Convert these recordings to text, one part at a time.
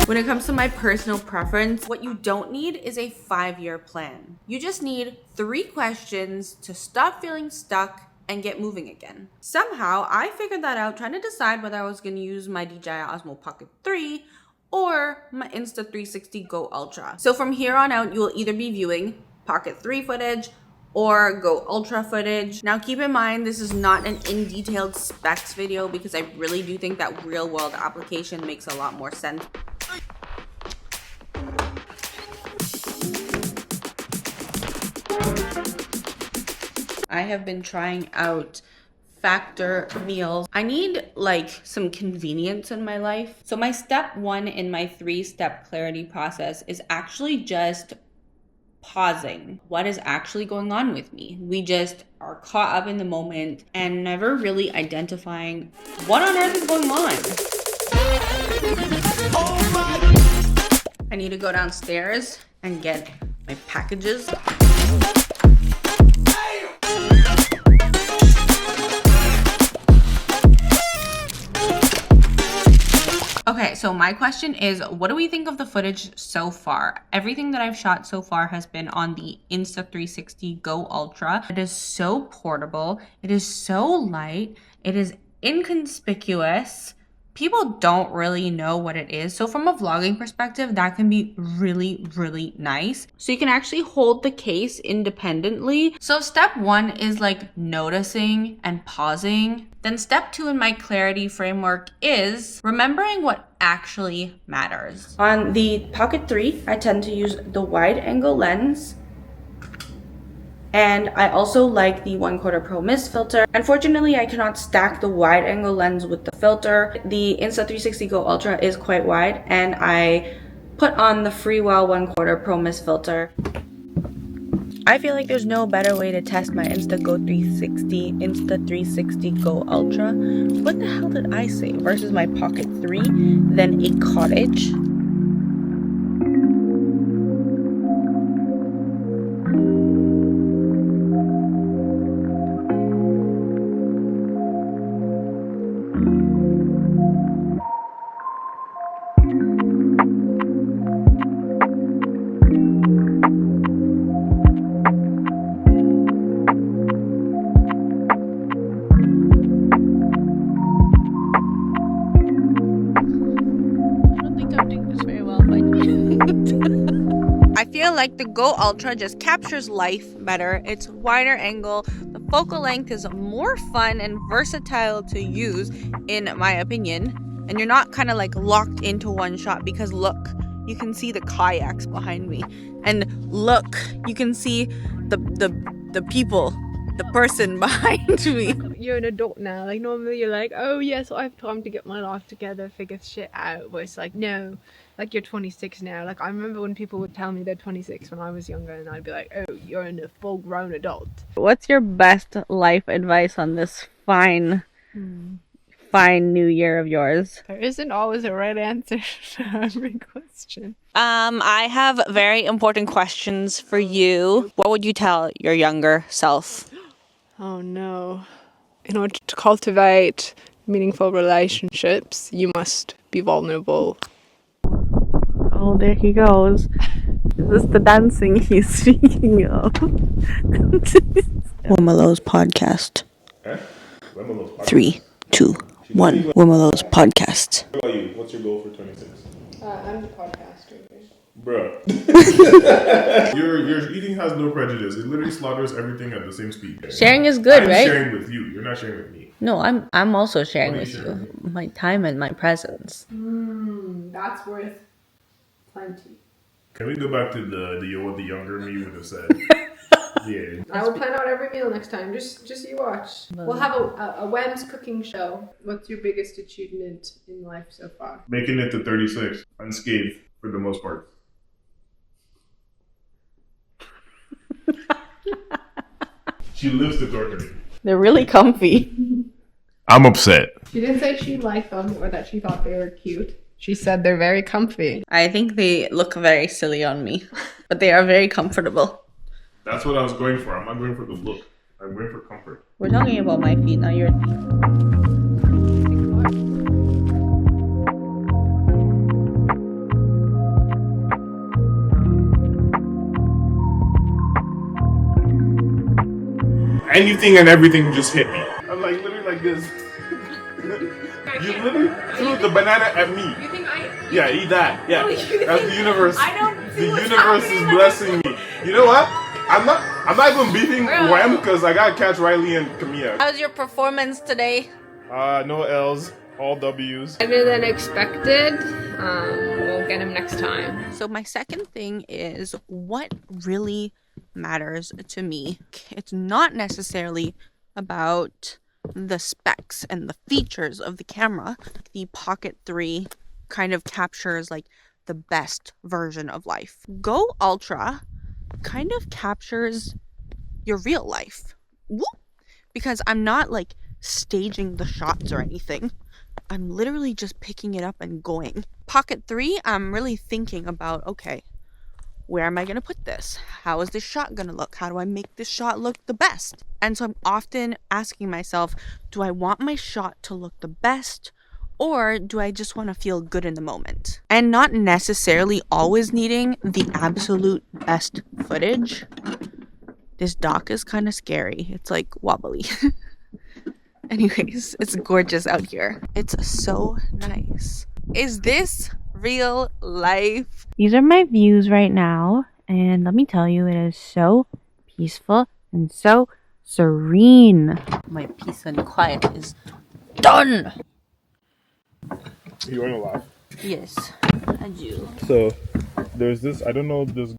When it comes to my personal preference, what you don't need is a 5-year plan. You just need 3 questions to stop feeling stuck and get moving again. Somehow, I figured that out trying to decide whether I was going to use my DJI Pocket 3 or my Insta360 Go Ultra. So from here on out, you will either be viewing Pocket 3 footage or Go Ultra footage. Now keep in mind, this is not an in-detailed specs video because I really do think that real-world application makes a lot more sense. I have been trying out factor meals. I need like some convenience in my life. So my step 1 in my 3-step clarity process is actually just pausing what is actually going on with me. We just are caught up in the moment and never really identifying what on earth is going on. I need to go downstairs and get my packages. Okay, so my question is, what do we think of the footage so far? Everything that I've shot so far has been on the Insta360 Go Ultra. It is so portable. It is so light. It is inconspicuous. People don't really know what it is. So from a vlogging perspective, that can be really, really nice. So you can actually hold the case independently. So step 1 is like noticing and pausing. Then step 2 in my clarity framework is remembering what actually matters. On the Pocket 3, I tend to use the wide angle lens. And I also like the 1/4 Pro Mist filter. Unfortunately, I cannot stack the wide angle lens with the filter. The Insta360 Go Ultra is quite wide, and I put on the Freewell 1/4 Pro Mist filter. I feel like there's no better way to test my Insta360 Go Ultra. What the hell did I say? Versus my Pocket 3 than a Cottage. I feel like the Go Ultra just captures life better. It's wider angle. The focal length is more fun and versatile to use, in my opinion. And you're not kind of like locked into one shot because look, you can see the kayaks behind me. And look, you can see the people, the person behind me. You're an adult now. Like normally you're like, oh yes, I have time to get my life together, figure shit out. But it's like, no, like you're 26 now. Like I remember when people would tell me they're 26 when I was younger, and I'd be like, oh, you're a full grown adult. What's your best life advice on this fine new year of yours? There isn't always a right answer to every question. I have very important questions for you. What would you tell your younger self? Oh no. In order to cultivate meaningful relationships, you must be vulnerable. Oh, there he goes. Is this the dancing he's speaking of? Wimelo's podcast. Wimelo's podcast. 3, 2, 1. Wimelo's podcast. What about you? What's your goal for 26? I'm the podcaster. Bruh. Your eating has no prejudice. It literally slaughters everything at the same speed. Sharing is good, right? I'm sharing with you. You're not sharing with me. No, I'm also sharing What are with you you. sharing? My time and my presence. That's worth plenty. Can we go back to what the younger me would have said? Yeah. I will plan out every meal next time. Just you watch. We'll have a Wem's cooking show. What's your biggest achievement in life so far? Making it to 36 unscathed for the most part. She lives to torture me. They're really comfy. I'm upset. She didn't say she liked them or that she thought they were cute. She said they're very comfy. I think they look very silly on me, but they are very comfortable. That's what I was going for. I'm not going for the look. I'm going for comfort. We're talking about my feet, not your feet. anything and everything just hit me. I'm like literally like this. You literally threw the banana at me. You think I? Yeah, eat that. Yeah, that's the universe. I don't. The universe is blessing me. You know what? I'm not even beefing Wham because I gotta catch Riley and Camilla. How's your performance today? No L's, all W's. Better than expected. We'll get him next time. So my second thing is what really matters to me. It's not necessarily about the specs and the features of the camera. The Pocket 3 kind of captures like the best version of life. Go Ultra kind of captures your real life. Woo! Because I'm not like staging the shots or anything. I'm literally just picking it up and going. Pocket 3, I'm really thinking about, okay, where am I going to put this? How is this shot going to look? How do I make this shot look the best? And so I'm often asking myself, do I want my shot to look the best? Or do I just want to feel good in the moment? And not necessarily always needing the absolute best footage. This dock is kind of scary. It's like wobbly. Anyways, it's gorgeous out here. It's so nice. Is this real life? These are my views right now. And let me tell you, it is so peaceful and so serene. My peace and quiet is done. You want to laugh? Yes, I do. So, there's this, I don't know, this.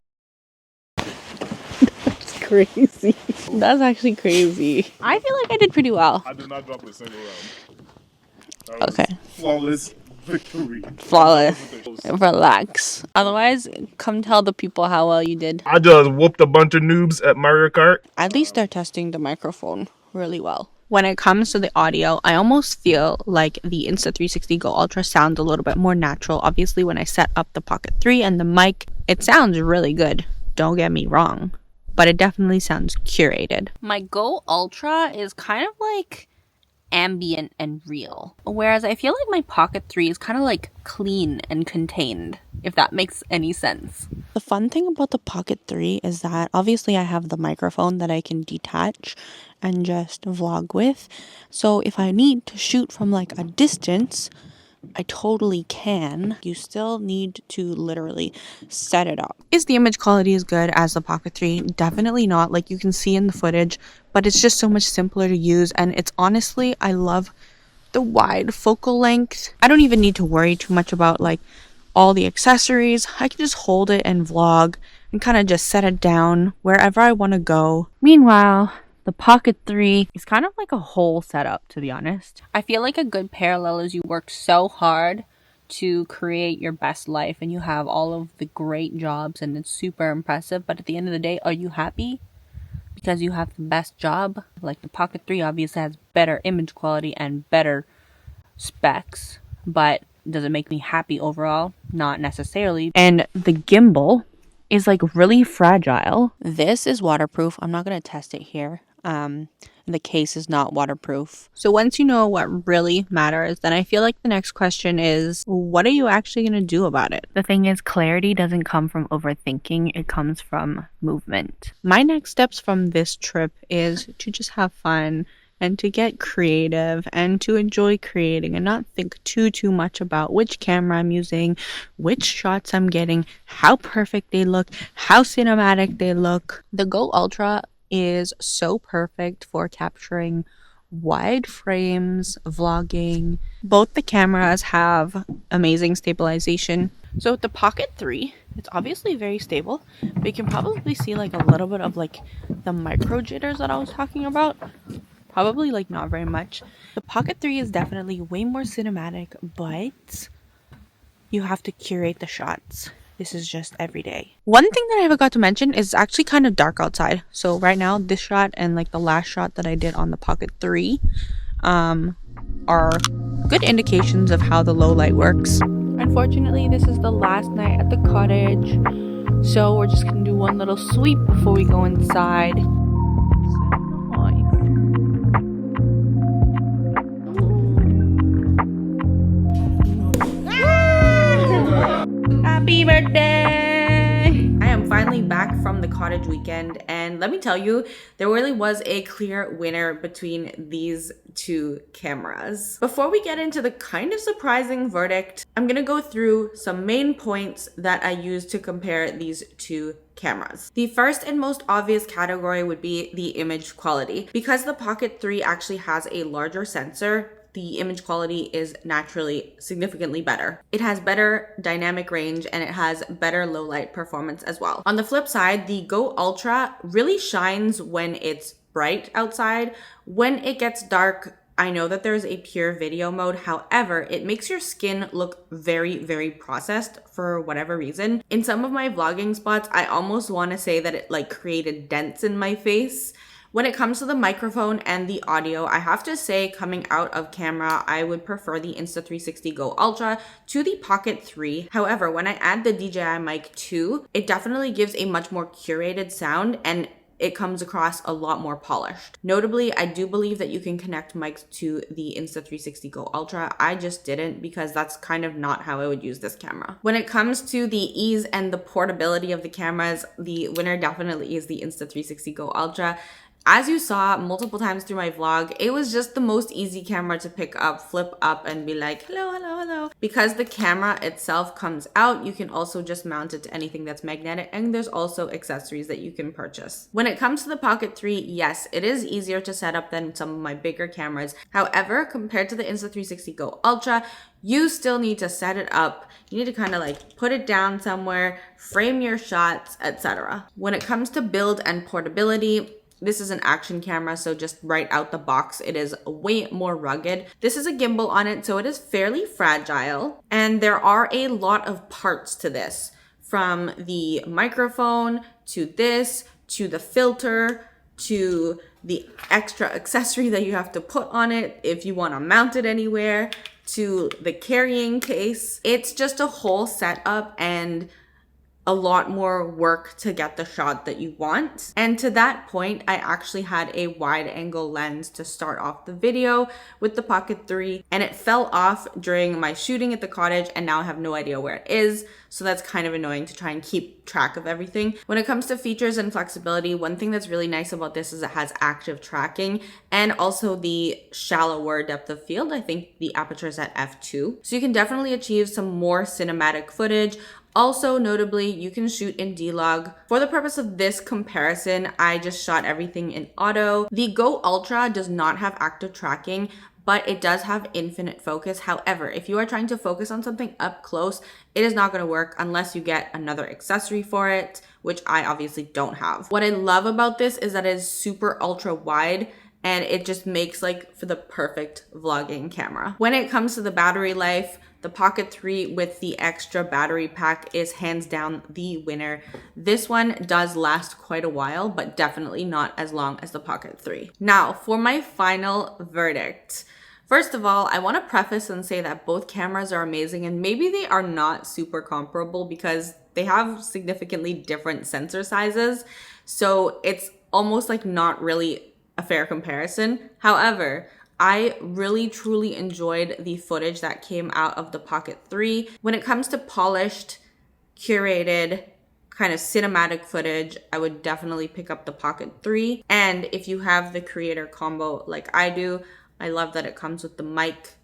That's crazy. That's actually crazy. I feel like I did pretty well. I did not drop a single round. Okay. Flawless victory. Flawless. Relax. Otherwise, come tell the people how well you did. I just whooped a bunch of noobs at Mario Kart. At least they're testing the microphone really well. When it comes to the audio, I almost feel like the Insta360 Go Ultra sounds a little bit more natural. Obviously, when I set up the Pocket 3 and the mic, it sounds really good. Don't get me wrong. But it definitely sounds curated. My Go Ultra is kind of like ambient and real. Whereas I feel like my Pocket 3 is kind of like clean and contained, if that makes any sense. The fun thing about the Pocket 3 is that obviously I have the microphone that I can detach and just vlog with. So if I need to shoot from like a distance, I totally can. You still need to literally set it up. Is the image quality as good as the Pocket 3? Definitely not. Like you can see in the footage, but it's just so much simpler to use. And it's honestly, I love the wide focal length. I don't even need to worry too much about like all the accessories. I can just hold it and vlog and kind of just set it down wherever I want to go. Meanwhile, the Pocket 3 is kind of like a whole setup, to be honest. I feel like a good parallel is you work so hard to create your best life and you have all of the great jobs and it's super impressive. But at the end of the day, are you happy? Because you have the best job? Like the Pocket 3 obviously has better image quality and better specs. But does it make me happy overall? Not necessarily. And the gimbal is like really fragile. This is waterproof. I'm not going to test it here. The case is not waterproof. So once you know what really matters, then I feel like the next question is, what are you actually going to do about it? The thing is, clarity doesn't come from overthinking. It comes from movement. My next steps from this trip is to just have fun and to get creative and to enjoy creating and not think too much about which camera I'm using, which shots I'm getting, how perfect they look, how cinematic they look. The Go Ultra is so perfect for capturing wide frames, vlogging. Both the cameras have amazing stabilization. So with the Pocket 3, it's obviously very stable, but you can probably see like a little bit of like the micro jitters that I was talking about. Probably like not very much. The Pocket 3 is definitely way more cinematic, but you have to curate the shots. This is just every day. One thing that I forgot to mention is it's actually kind of dark outside. So right now, this shot and like the last shot that I did on the Pocket 3 are good indications of how the low light works. Unfortunately, this is the last night at the cottage. So we're just gonna do one little sweep before we go inside. Happy birthday! I am finally back from the Cottage weekend, and let me tell you, there really was a clear winner between these two cameras. Before we get into the kind of surprising verdict, I'm gonna go through some main points that I used to compare these two cameras. The first and most obvious category would be the image quality. Because the Pocket 3 actually has a larger sensor, the image quality is naturally significantly better. It has better dynamic range and it has better low light performance as well. On the flip side, the Go Ultra really shines when it's bright outside. When it gets dark, I know that there's a pure video mode. However, it makes your skin look very, very processed for whatever reason. In some of my vlogging spots, I almost want to say that it like created dents in my face. When it comes to the microphone and the audio, I have to say, coming out of camera, I would prefer the Insta360 Go Ultra to the Pocket 3. However, when I add the DJI Mic 2, it definitely gives a much more curated sound and it comes across a lot more polished. Notably, I do believe that you can connect mics to the Insta360 Go Ultra. I just didn't because that's kind of not how I would use this camera. When it comes to the ease and the portability of the cameras, the winner definitely is the Insta360 Go Ultra. As you saw multiple times through my vlog, it was just the most easy camera to pick up, flip up, and be like, hello, hello, hello. Because the camera itself comes out, you can also just mount it to anything that's magnetic, and there's also accessories that you can purchase. When it comes to the Pocket 3, yes, it is easier to set up than some of my bigger cameras. However, compared to the Insta360 Go Ultra, you still need to set it up. You need to kind of like put it down somewhere, frame your shots, etc. When it comes to build and portability, this is an action camera, so just right out the box, it is way more rugged. This is a gimbal on it, so it is fairly fragile. And there are a lot of parts to this, from the microphone, to this, to the filter, to the extra accessory that you have to put on it if you want to mount it anywhere, to the carrying case. It's just a whole setup and a lot more work to get the shot that you want. And to that point, I actually had a wide angle lens to start off the video with the Pocket 3, and it fell off during my shooting at the Cottage, and now I have no idea where it is. So that's kind of annoying to try and keep track of everything. When it comes to features and flexibility, one thing that's really nice about this is it has active tracking and also the shallower depth of field. I think the aperture is at f2. So you can definitely achieve some more cinematic footage. Also, notably, you can shoot in D-Log. For the purpose of this comparison, I just shot everything in auto. The Go Ultra does not have active tracking, but it does have infinite focus. However, if you are trying to focus on something up close, it is not going to work unless you get another accessory for it, which I obviously don't have. What I love about this is that it is super ultra wide, and it just makes like for the perfect vlogging camera. When it comes to the battery life, the Pocket 3 with the extra battery pack is hands down the winner. This one does last quite a while, but definitely not as long as the Pocket 3. Now, for my final verdict. First of all, I want to preface and say that both cameras are amazing, and maybe they are not super comparable because they have significantly different sensor sizes. So it's almost like not really a fair comparison. However, I really truly enjoyed the footage that came out of the Pocket 3. When it comes to polished, curated, kind of cinematic footage, I would definitely pick up the Pocket 3. And if you have the creator combo like I do, I love that it comes with the mic.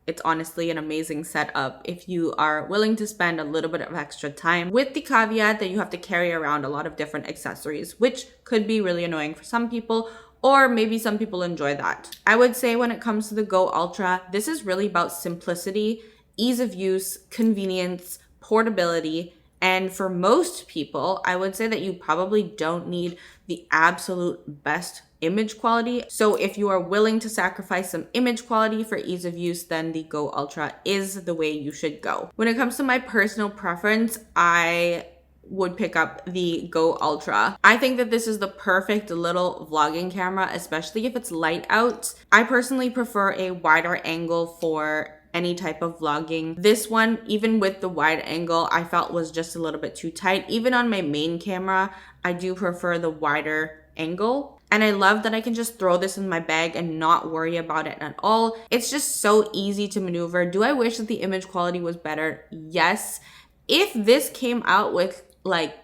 It's honestly an amazing setup if you are willing to spend a little bit of extra time, with the caveat that you have to carry around a lot of different accessories, which could be really annoying for some people, or maybe some people enjoy that. I would say when it comes to the Go Ultra, this is really about simplicity, ease of use, convenience, portability, and for most people, I would say that you probably don't need the absolute best image quality. So if you are willing to sacrifice some image quality for ease of use, then the Go Ultra is the way you should go. When it comes to my personal preference, I would pick up the Go Ultra. I think that this is the perfect little vlogging camera, especially if it's light out. I personally prefer a wider angle for any type of vlogging. This one, even with the wide angle, I felt was just a little bit too tight. Even on my main camera, I do prefer the wider angle. And I love that I can just throw this in my bag and not worry about it at all. It's just so easy to maneuver. Do I wish that the image quality was better? Yes. If this came out with like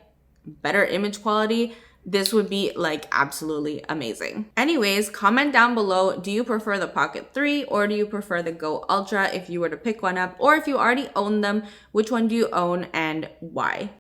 better image quality, this would be like absolutely amazing. Anyways, comment down below, do you prefer the Pocket 3 or do you prefer the Go Ultra if you were to pick one up, or if you already own them, which one do you own and why?